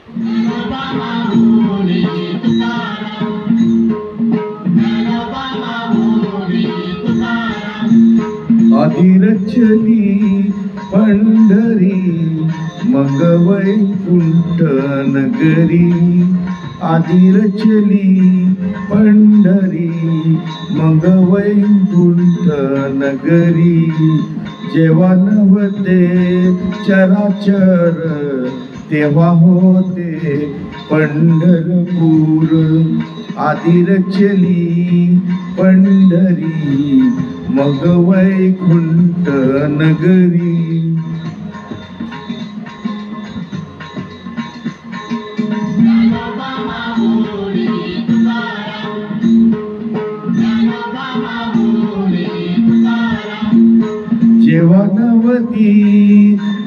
ज्ञानोबा माऊली तुकाराम, ज्ञानोबा माऊली तुकाराम. आधी रचली पंढरी मग वैकुंठ नगरी, आधी रचली पंढरी मग वैकुंठ नगरी. जेव्हा नव्हते चराचर तेव्हा होते पंढरपूर, आधी रचली पंढरी मग वैकुंठ नगरी. ज्ञानोबा माऊली तुकाराम, ज्ञानोबा माऊली तुकाराम. जेव्हा नव्हती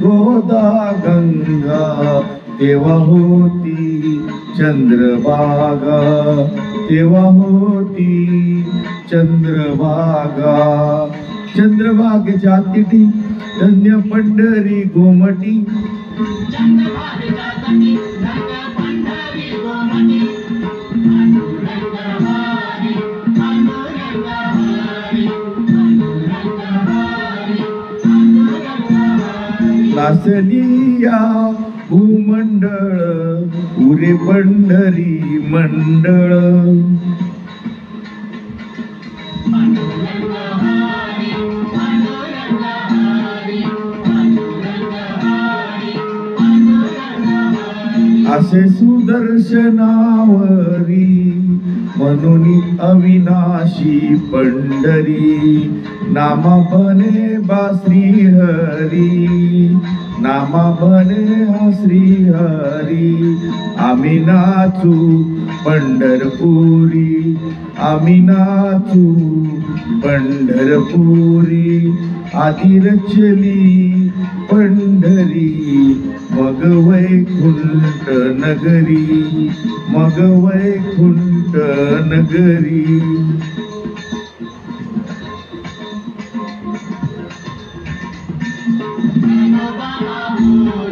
गोदा गंगा तेव्हा होती चंद्रभागा, तेव्हा होती चंद्रभागा. चंद्रभागेच्या तिठी धन्य पंढरी गोमटी, चंद्रभागेच्या तटी धन्य पंढरी गोमटी. पांडुरंग हरी, पांडुरंग हरी, पांडुरंग हरी, पांडुरंग हरी. नाचली या भूमंडळ उरे पंढरी मंडळ. पांडुरंग हरी, पांडुरंग हरी, पांडुरंग हरी, पांडुरंग हरी. असे सुदर्शनावरी म्हणून अविनाशी पंढरी, नामा बने बा श्री हरी, नामा बने हा श्री हरी. आम्ही नाचू पंढरपुरी, आम्ही नाचू पंढरपुरी. आधी रचली पंढरी मग वैकुंठ नगरी, मग वैकुंठ नगरी. ज्ञानोबा माऊली